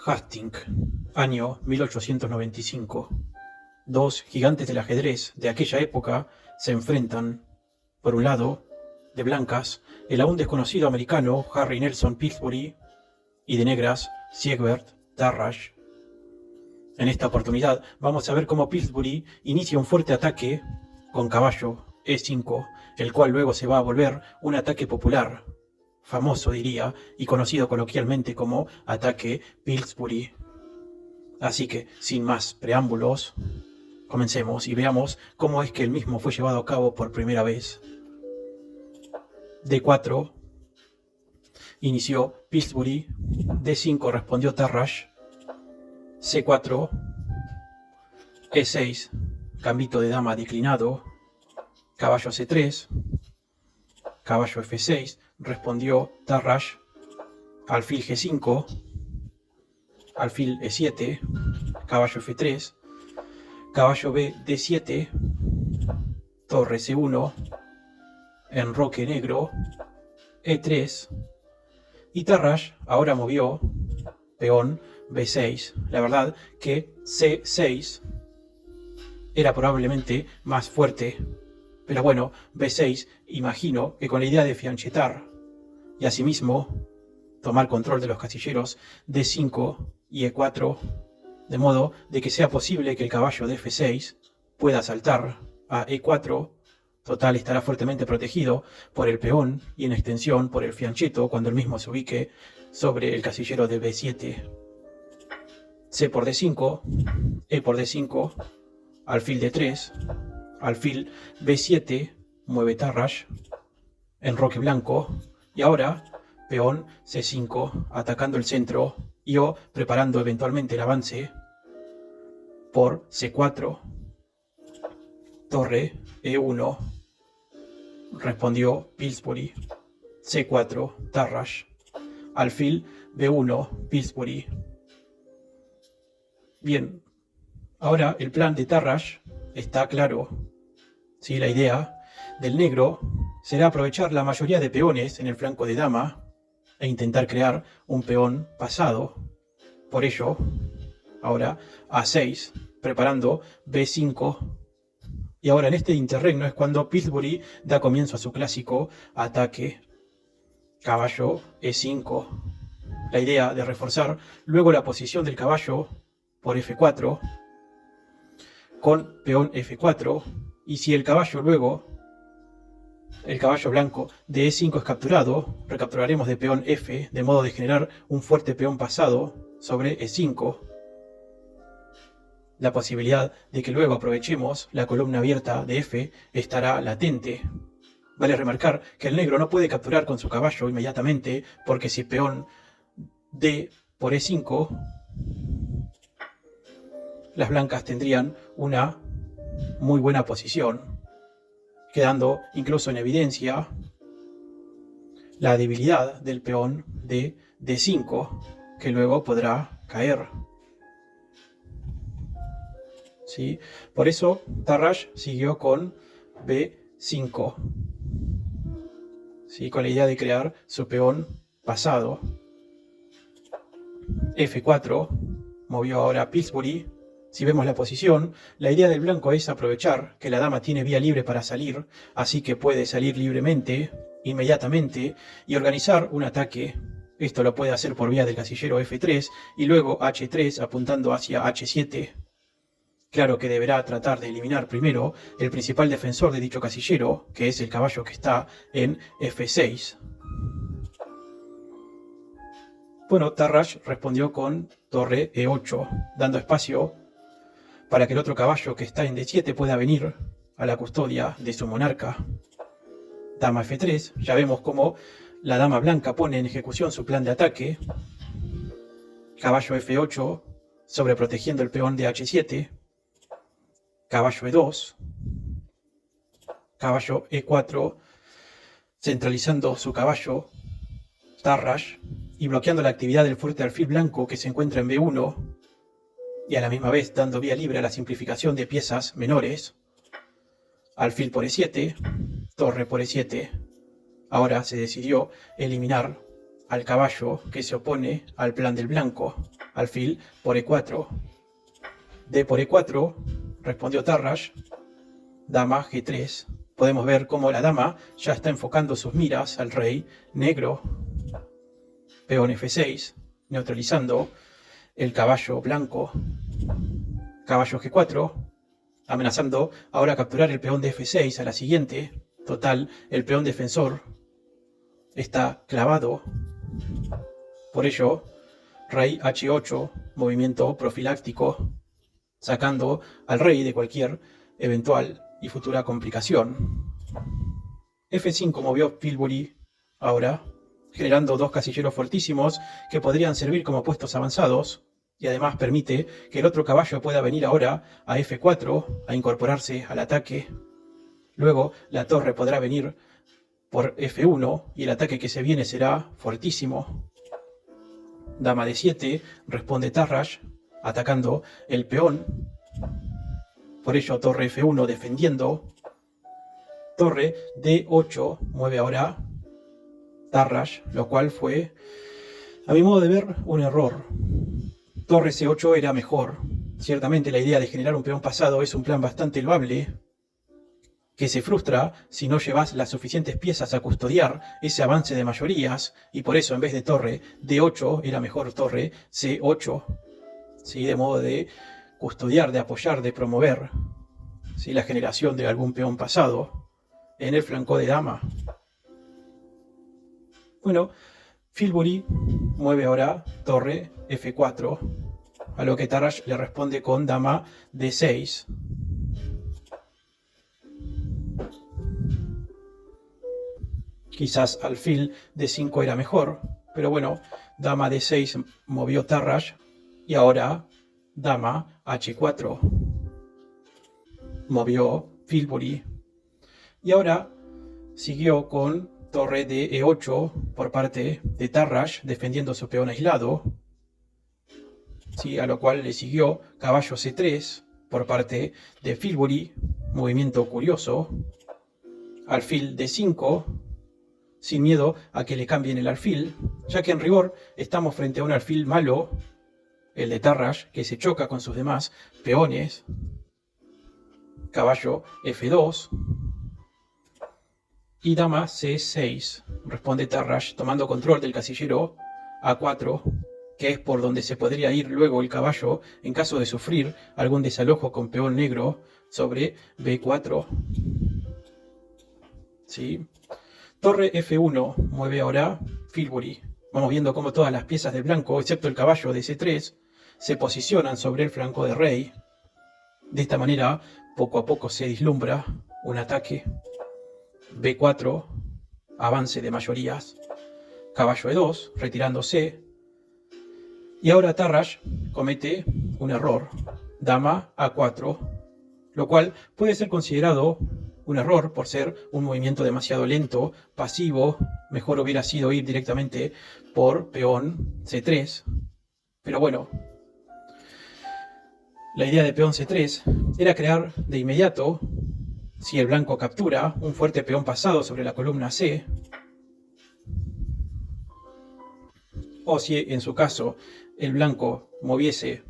Hastings, año 1895. Dos gigantes del ajedrez de aquella época se enfrentan. Por un lado, de blancas, el aún desconocido americano Harry Nelson Pillsbury y de negras, Siegbert Tarrasch. En esta oportunidad vamos a ver cómo Pillsbury inicia un fuerte ataque con caballo E5, el cual luego se va a volver un ataque popular, famoso diría, y conocido coloquialmente como ataque Pillsbury. Así que, sin más preámbulos, comencemos y veamos cómo es que el mismo fue llevado a cabo por primera vez. D4 inició Pillsbury, D5 respondió Tarrasch, C4, E6, gambito de dama declinado, caballo C3, caballo F6, respondió Tarrasch, alfil G5, alfil E7, caballo F3, caballo B D7, torre C1, enroque negro, E3, y Tarrasch ahora movió peón B6. La verdad que C6 era probablemente más fuerte, pero bueno, B6 imagino que con la idea de fianchetar y asimismo tomar control de los casilleros D5 y E4, de modo de que sea posible que el caballo de F6 pueda saltar a E4, total estará fuertemente protegido por el peón y en extensión por el fiancheto cuando el mismo se ubique sobre el casillero de B7. C por D5, E por D5, alfil D3, alfil B7, mueve Tarrasch, enroque blanco, y ahora peón C5, atacando el centro y o preparando eventualmente el avance por C4, torre E1, respondió Pillsbury, C4, Tarrasch, alfil B1, Pillsbury. Bien, ahora el plan de Tarrasch está claro. ¿Sí? La idea del negro será aprovechar la mayoría de peones en el flanco de dama e intentar crear un peón pasado. Por ello, ahora A6, preparando B5. Y ahora en este interregno es cuando Pillsbury da comienzo a su clásico ataque. Caballo E5. La idea de reforzar luego la posición del caballo por F4 con peón F4, y si el caballo luego, el caballo blanco de E5 es capturado, recapturaremos de peón F, de modo de generar un fuerte peón pasado sobre E5. La posibilidad de que luego aprovechemos la columna abierta de F estará latente. Vale remarcar que el negro no puede capturar con su caballo inmediatamente, porque si peón D por E5, las blancas tendrían una muy buena posición, quedando incluso en evidencia la debilidad del peón de D5, que luego podrá caer. ¿Sí? Por eso Tarrasch siguió con B5, ¿sí? Con la idea de crear su peón pasado. F4, movió ahora Pillsbury. Si vemos la posición, la idea del blanco es aprovechar que la dama tiene vía libre para salir, así que puede salir libremente, inmediatamente, y organizar un ataque. Esto lo puede hacer por vía del casillero F3 y luego H3 apuntando hacia H7. Claro que deberá tratar de eliminar primero el principal defensor de dicho casillero, que es el caballo que está en F6. Bueno, Tarrasch respondió con torre E8, dando espacio para que el otro caballo que está en D7 pueda venir a la custodia de su monarca. Dama F3, ya vemos cómo la dama blanca pone en ejecución su plan de ataque. Caballo F8, sobreprotegiendo el peón de H7. Caballo E2. Caballo E4, centralizando su caballo Tarrasch y bloqueando la actividad del fuerte alfil blanco que se encuentra en B1. Y a la misma vez dando vía libre a la simplificación de piezas menores. Alfil por E7, torre por E7. Ahora se decidió eliminar al caballo que se opone al plan del blanco, alfil por E4. D por E4, respondió Tarrasch, dama G3. Podemos ver cómo la dama ya está enfocando sus miras al rey negro. Peón F6, neutralizando el caballo blanco. Caballo G4, amenazando ahora capturar el peón de F6 a la siguiente. Total, el peón defensor está clavado. Por ello, rey H8, movimiento profiláctico, sacando al rey de cualquier eventual y futura complicación. F5 movió Filbury ahora, generando dos casilleros fortísimos que podrían servir como puestos avanzados, y además permite que el otro caballo pueda venir ahora a F4 a incorporarse al ataque. Luego la torre podrá venir por F1 y el ataque que se viene será fortísimo. Dama D7, responde Tarrasch, atacando el peón. Por ello torre F1 defendiendo. Torre D8 mueve ahora Tarrasch, lo cual fue, a mi modo de ver, un error. Torre C8 era mejor. Ciertamente la idea de generar un peón pasado es un plan bastante loable, que se frustra si no llevas las suficientes piezas a custodiar ese avance de mayorías, y por eso en vez de torre D8 era mejor torre C8, ¿sí? De modo de custodiar, de apoyar, de promover, ¿sí? La generación de algún peón pasado en el flanco de dama. Bueno, Filbury mueve ahora torre F4, a lo que Tarrasch le responde con dama D6. Quizás alfil D5 era mejor, pero bueno, dama D6 movió Tarrasch y ahora dama H4 movió Filbury. Y ahora siguió con torre de E8 por parte de Tarrasch defendiendo su peón aislado, ¿sí? A lo cual le siguió caballo C3 por parte de Filbury, movimiento curioso, alfil D5, sin miedo a que le cambien el alfil, ya que en rigor estamos frente a un alfil malo, el de Tarrasch, que se choca con sus demás peones. Caballo F2 y dama C6, responde Tarrasch tomando control del casillero A4, que es por donde se podría ir luego el caballo en caso de sufrir algún desalojo con peón negro sobre B4. ¿Sí? Torre F1 mueve ahora Filbury. Vamos viendo cómo todas las piezas de blanco, excepto el caballo de C3, se posicionan sobre el flanco de rey. De esta manera, poco a poco se vislumbra un ataque. B4, avance de mayorías. Caballo E2, retirándose. Y ahora Tarrasch comete un error. Dama A4, lo cual puede ser considerado un error por ser un movimiento demasiado lento, pasivo. Mejor hubiera sido ir directamente por peón C3. Pero bueno, la idea de peón C3 era crear de inmediato, si el blanco captura, un fuerte peón pasado sobre la columna C, o si en su caso el blanco moviese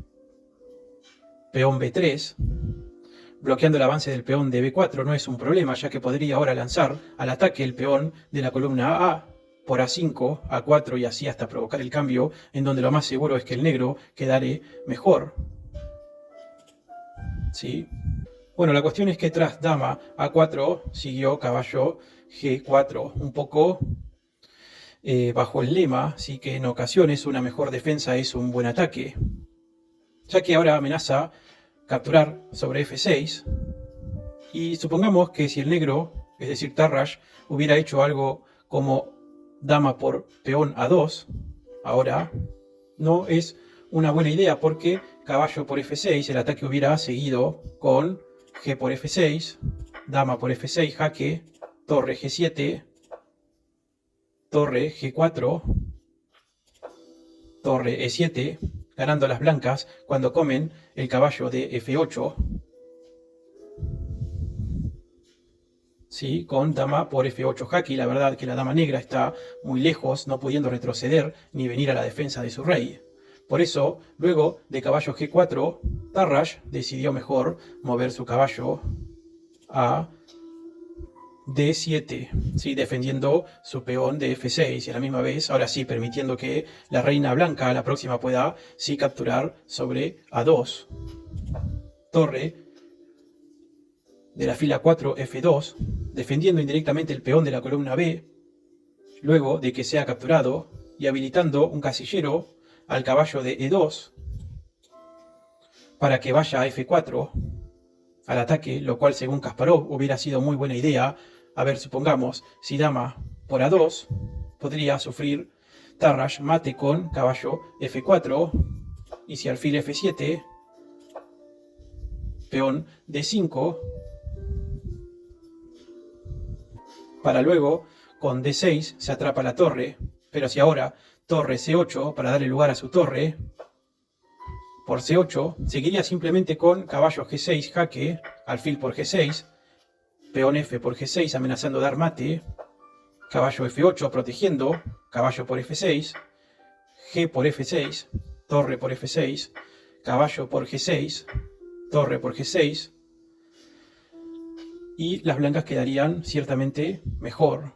peón B3, bloqueando el avance del peón de B4 no es un problema, ya que podría ahora lanzar al ataque el peón de la columna A por A5, A4 y así hasta provocar el cambio, en donde lo más seguro es que el negro quedare mejor. ¿Sí? Bueno, la cuestión es que tras dama A4 siguió caballo G4, un poco bajo el lema, sí, que en ocasiones una mejor defensa es un buen ataque, ya que ahora amenaza capturar sobre F6, y supongamos que si el negro, es decir Tarrasch, hubiera hecho algo como dama por peón A2, ahora no es una buena idea, porque caballo por F6, el ataque hubiera seguido con G por F6, dama por F6, jaque, torre G7, torre G4, torre E7, ganando las blancas cuando comen el caballo de F8. ¿sí? Con dama por F8 jaque, y la verdad que la dama negra está muy lejos, no pudiendo retroceder ni venir a la defensa de su rey. Por eso, luego de caballo G4, Tarrasch decidió mejor mover su caballo a D7, ¿sí? Defendiendo su peón de F6 y a la misma vez, ahora sí, permitiendo que la reina blanca a la próxima pueda sí capturar sobre A2. Torre de la fila 4 F2, defendiendo indirectamente el peón de la columna B, luego de que sea capturado, y habilitando un casillero al caballo de E2 para que vaya a F4 al ataque, lo cual según Kasparov hubiera sido muy buena idea. A ver, supongamos, si dama por A2, podría sufrir Tarrasch mate con caballo F4, y si alfil F7, peón D5, para luego, con D6, se atrapa la torre, pero si ahora torre C8 para darle lugar a su torre, por C8, seguiría simplemente con caballo G6 jaque, alfil por G6, peón F por G6 amenazando dar mate, caballo F8 protegiendo, caballo por F6, G por F6, torre por F6, caballo por G6, torre por G6, y las blancas quedarían ciertamente mejor.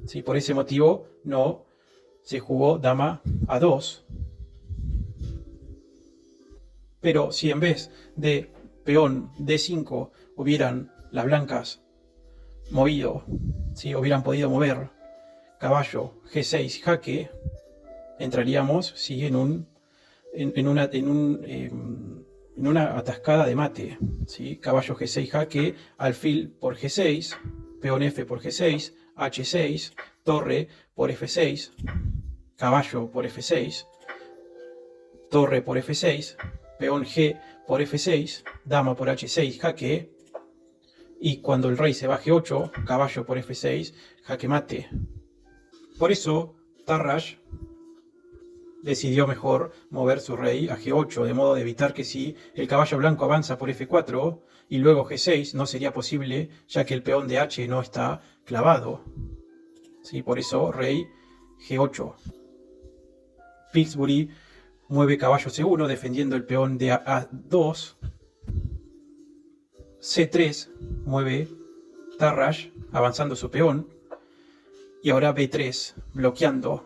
¿Sí? Por ese motivo no se jugó dama A2. Pero si en vez de peón D5 hubieran las blancas movido, ¿sí? Hubieran podido mover caballo G6 jaque, entraríamos ¿sí? en una atascada de mate, ¿sí? Caballo G6 jaque, alfil por G6, peón F por G6, H6, torre por F6, caballo por F6, torre por F6, peón G por F6, dama por H6 jaque, y cuando el rey se va a G8, caballo por F6, jaque mate. Por eso Tarrasch decidió mejor mover su rey a G8, de modo de evitar que si el caballo blanco avanza por F4 y luego G6, no sería posible, ya que el peón de H no está clavado. ¿Sí? Por eso rey G8. Pillsbury mueve caballo C1 defendiendo el peón de A2. C3 mueve Tarrasch avanzando su peón. Y ahora B3 bloqueando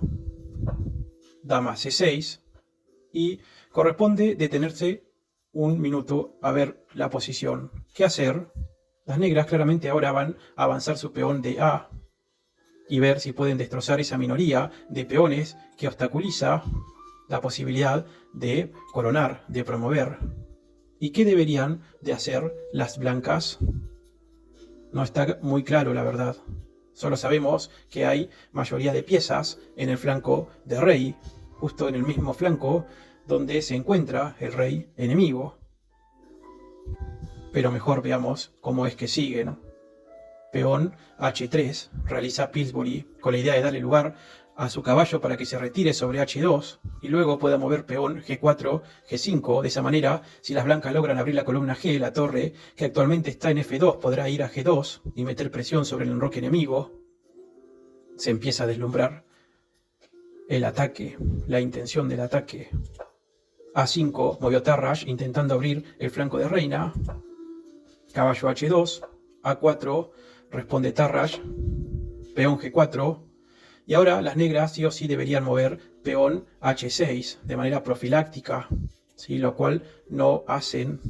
dama C6. Y corresponde detenerse un minuto a ver la posición. ¿Qué hacer? Las negras claramente ahora van a avanzar su peón de A y ver si pueden destrozar esa minoría de peones que obstaculiza la posibilidad de coronar, de promover. ¿Y qué deberían de hacer las blancas? No está muy claro, la verdad. Solo sabemos que hay mayoría de piezas en el flanco de rey, justo en el mismo flanco donde se encuentra el rey enemigo. Pero mejor veamos cómo es que siguen. Peón H3 realiza Pillsbury con la idea de darle lugar a su caballo para que se retire sobre H2 y luego pueda mover peón G4, G5. De esa manera, si las blancas logran abrir la columna G, la torre, que actualmente está en F2, podrá ir a G2 y meter presión sobre el enroque enemigo. Se empieza a deslumbrar el ataque, la intención del ataque. A5 movió Tarrasch intentando abrir el flanco de reina. Caballo H2, A4 responde Tarrasch, peón G4, y ahora las negras sí o sí deberían mover peón H6 de manera profiláctica, ¿sí? Lo cual no hacen,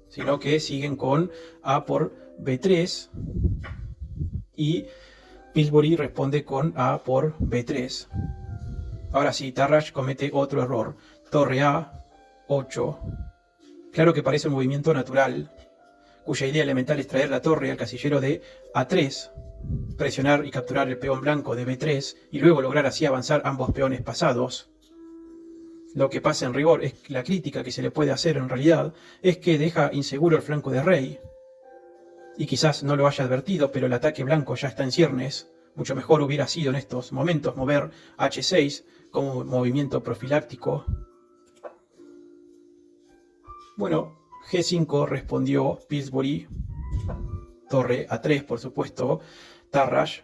sino que siguen con A por B3 y Pillsbury responde con A por B3. Ahora sí, Tarrasch comete otro error, torre A8. Claro que parece un movimiento natural, cuya idea elemental es traer la torre al casillero de A3, presionar y capturar el peón blanco de B3 y luego lograr así avanzar ambos peones pasados. Lo que pasa en rigor es que la crítica que se le puede hacer en realidad es que deja inseguro el flanco de rey. Y quizás no lo haya advertido, pero el ataque blanco ya está en ciernes. Mucho mejor hubiera sido en estos momentos mover H6 como movimiento profiláctico. Bueno, G5 respondió Pillsbury torre A3, por supuesto, Tarrasch,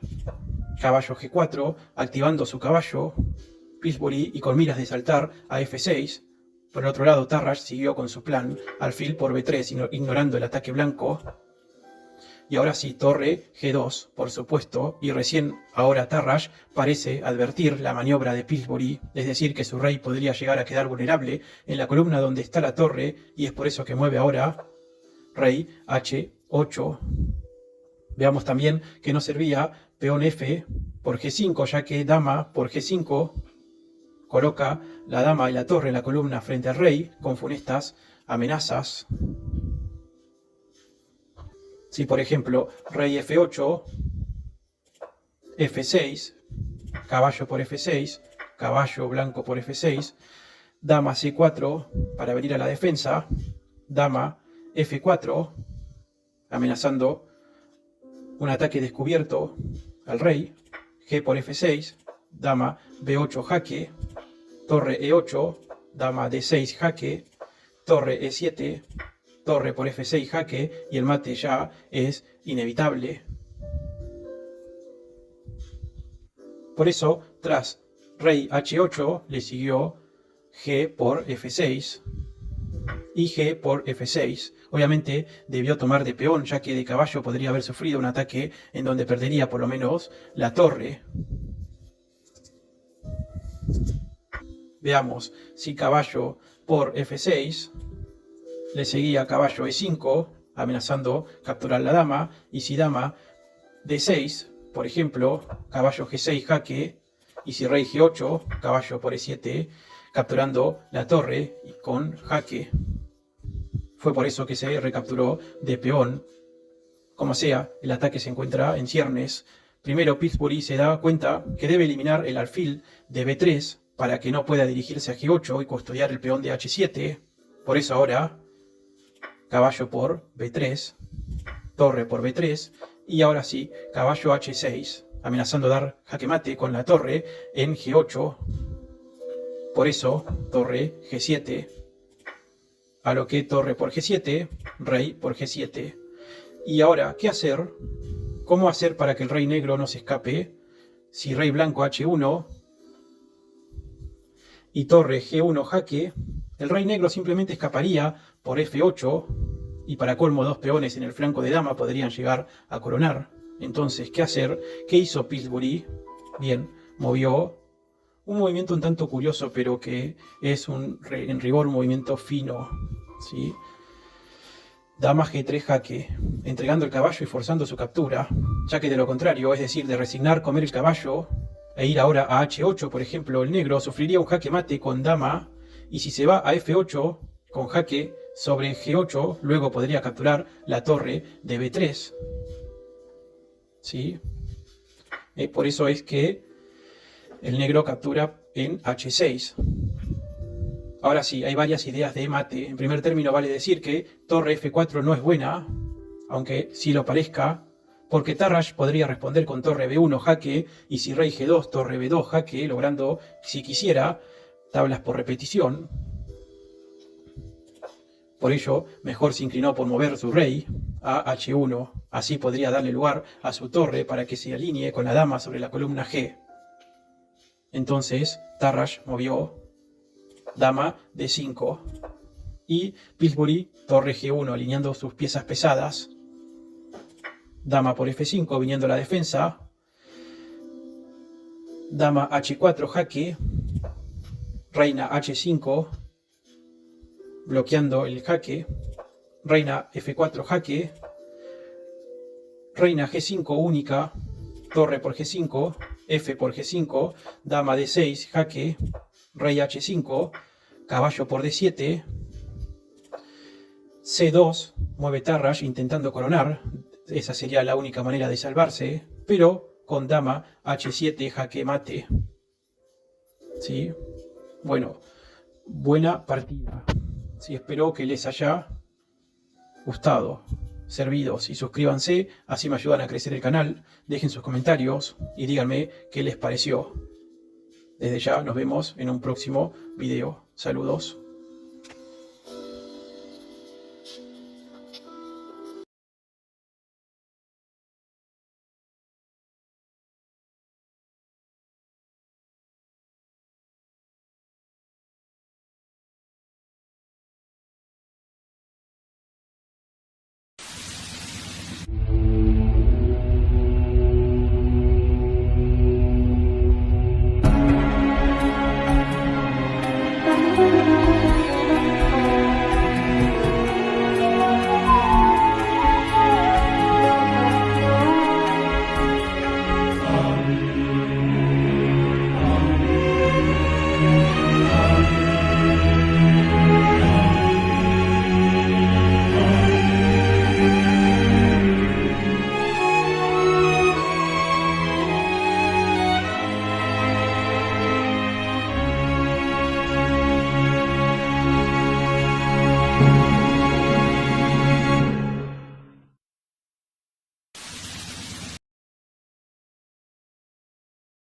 caballo G4, activando su caballo, Pillsbury, y con miras de saltar a F6. Por el otro lado, Tarrasch siguió con su plan, alfil por B3, ignorando el ataque blanco. Y ahora sí, torre G2, por supuesto, y recién ahora Tarrasch parece advertir la maniobra de Pillsbury, es decir, que su rey podría llegar a quedar vulnerable en la columna donde está la torre, y es por eso que mueve ahora rey H8. Veamos también que no servía peón F por G5, ya que dama por G5 coloca la dama y la torre en la columna frente al rey, con funestas amenazas. Si por ejemplo rey F8, F6, caballo por F6, caballo blanco por F6, dama C4 para venir a la defensa, dama F4, amenazando un ataque descubierto al rey, G por F6, dama B8 jaque, torre E8, dama D6 jaque, torre E7, torre por F6 jaque, y el mate ya es inevitable. Por eso, tras rey H8, le siguió G por F6 y G por F6. Obviamente debió tomar de peón, ya que de caballo podría haber sufrido un ataque en donde perdería por lo menos la torre. Veamos, si caballo por F6, le seguía caballo E5, amenazando capturar la dama, y si dama D6, por ejemplo, caballo G6 jaque, y si rey G8, caballo por E7, capturando la torre y con jaque. Fue por eso que se recapturó de peón. Como sea, el ataque se encuentra en ciernes. Primero Pillsbury se da cuenta que debe eliminar el alfil de B3 para que no pueda dirigirse a G8 y custodiar el peón de H7. Por eso ahora, caballo por B3, torre por B3, y ahora sí, caballo H6, amenazando dar jaque mate con la torre en G8. Por eso, torre G7, a lo que torre por G7, rey por G7. Y ahora, ¿qué hacer? ¿Cómo hacer para que el rey negro no se escape? Si rey blanco H1 y torre G1 jaque, el rey negro simplemente escaparía por F8, y para colmo dos peones en el flanco de dama podrían llegar a coronar. Entonces, ¿qué hacer? ¿Qué hizo Pillsbury? Bien, movió un movimiento un tanto curioso, pero que es en rigor un movimiento fino, ¿sí? Dama G3 jaque, entregando el caballo y forzando su captura, ya que de lo contrario, es decir, de resignar comer el caballo e ir ahora a H8, por ejemplo, el negro sufriría un jaque mate con dama, y si se va a F8 con jaque sobre G8, luego podría capturar la torre de B3. ¿Sí? Por eso es que el negro captura en H6. Ahora sí, hay varias ideas de mate. En primer término vale decir que torre F4 no es buena, aunque sí lo parezca, porque Tarrasch podría responder con torre B1 jaque, y si rey G2, torre B2 jaque, logrando, si quisiera, tablas por repetición. Por ello, mejor se inclinó por mover su rey a H1. Así podría darle lugar a su torre para que se alinee con la dama sobre la columna G. Entonces, Tarrasch movió dama D5 y Pillsbury torre G1, alineando sus piezas pesadas. Dama por F5, viniendo a la defensa. Dama H4 jaque. Reina H5, bloqueando el jaque. Reina F4 jaque. Reina G5 única. Torre por G5. F por G5. Dama D6 jaque. Rey H5. Caballo por D7. C2. Mueve Tarrasch intentando coronar. Esa sería la única manera de salvarse. Pero con dama H7 jaque mate. ¿Sí? Bueno, buena partida. Sí, espero que les haya gustado, servido. Y suscríbanse, así me ayudan a crecer el canal. Dejen sus comentarios y díganme qué les pareció. Desde ya nos vemos en un próximo video. Saludos.